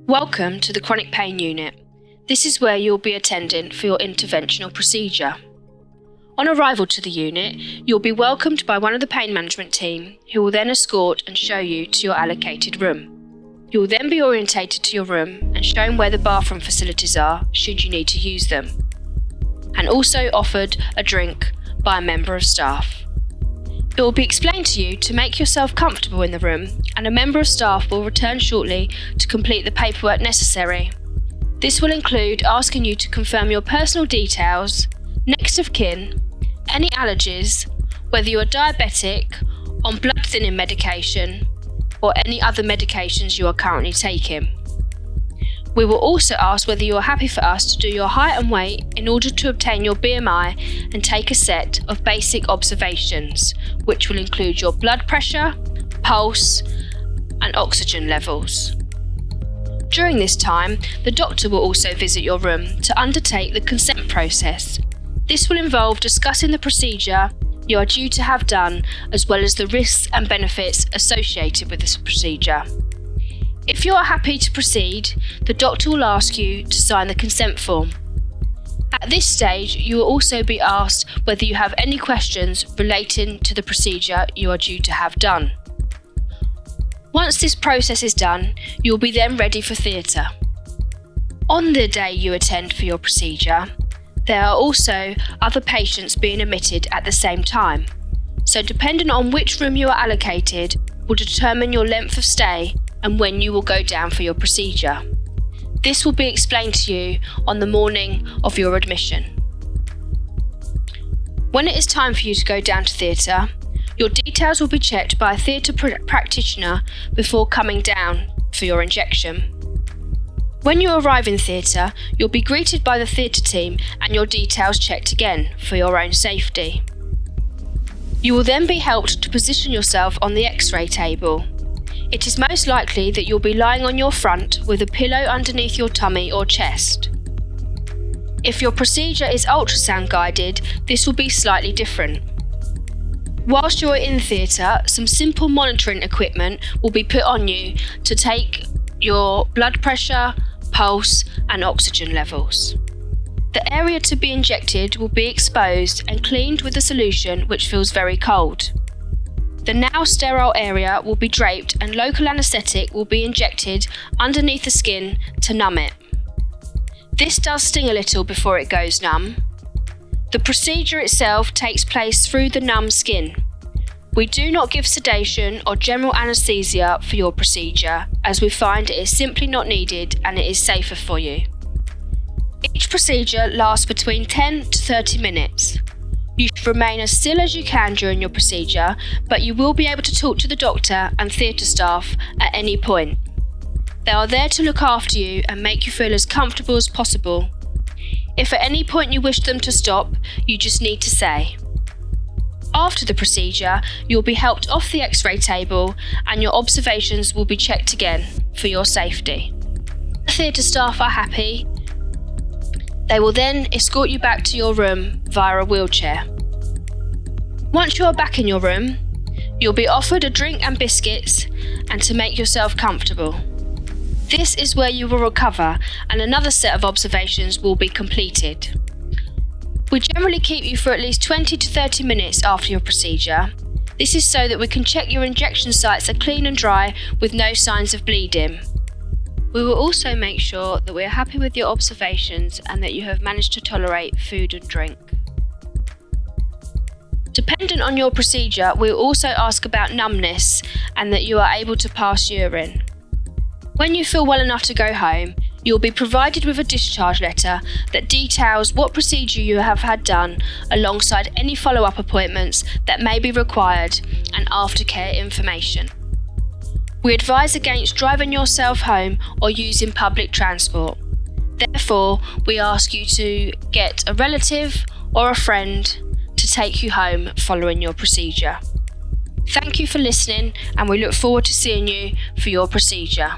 Welcome to the Chronic Pain Unit. This is where you'll be attending for your interventional procedure. On arrival to the unit, you'll be welcomed by one of the pain management team who will then escort and show you to your allocated room. You will then be orientated to your room and shown where the bathroom facilities are should you need to use them, and also offered a drink by a member of staff. It will be explained to you to make yourself comfortable in the room, and a member of staff will return shortly to complete the paperwork necessary. This will include asking you to confirm your personal details, next of kin, any allergies, whether you are diabetic, on blood thinning medication, or any other medications you are currently taking. We will also ask whether you are happy for us to do your height and weight in order to obtain your BMI and take a set of basic observations, which will include your blood pressure, pulse, and oxygen levels. During this time, the doctor will also visit your room to undertake the consent process. This will involve discussing the procedure you are due to have done, as well as the risks and benefits associated with this procedure. If you are happy to proceed, the doctor will ask you to sign the consent form. At this stage, you will also be asked whether you have any questions relating to the procedure you are due to have done. Once this process is done, you will be then ready for theatre. On the day you attend for your procedure, there are also other patients being admitted at the same time. So depending on which room you are allocated will determine your length of stay and when you will go down for your procedure. This will be explained to you on the morning of your admission. When it is time for you to go down to theatre, your details will be checked by a theatre practitioner before coming down for your injection. When you arrive in theatre, you'll be greeted by the theatre team and your details checked again for your own safety. You will then be helped to position yourself on the X-ray table. It is most likely that you'll be lying on your front with a pillow underneath your tummy or chest. If your procedure is ultrasound guided, this will be slightly different. Whilst you're in theatre, some simple monitoring equipment will be put on you to take your blood pressure, pulse, and oxygen levels. The area to be injected will be exposed and cleaned with a solution which feels very cold. The now sterile area will be draped and local anaesthetic will be injected underneath the skin to numb it. This does sting a little before it goes numb. The procedure itself takes place through the numb skin. We do not give sedation or general anaesthesia for your procedure, as we find it is simply not needed and it is safer for you. Each procedure lasts between 10 to 30 minutes. You should remain as still as you can during your procedure, but you will be able to talk to the doctor and theatre staff at any point. They are there to look after you and make you feel as comfortable as possible. If at any point you wish them to stop, you just need to say. After the procedure, you'll be helped off the X-ray table and your observations will be checked again for your safety. The theatre staff are happy. They will then escort you back to your room via a wheelchair. Once you are back in your room, you'll be offered a drink and biscuits and to make yourself comfortable. This is where you will recover and another set of observations will be completed. We generally keep you for at least 20 to 30 minutes after your procedure. This is so that we can check your injection sites are clean and dry with no signs of bleeding. We will also make sure that we are happy with your observations and that you have managed to tolerate food and drink. Dependent on your procedure, we will also ask about numbness and that you are able to pass urine. When you feel well enough to go home, you will be provided with a discharge letter that details what procedure you have had done alongside any follow-up appointments that may be required and aftercare information. We advise against driving yourself home or using public transport. Therefore, we ask you to get a relative or a friend to take you home following your procedure. Thank you for listening, and we look forward to seeing you for your procedure.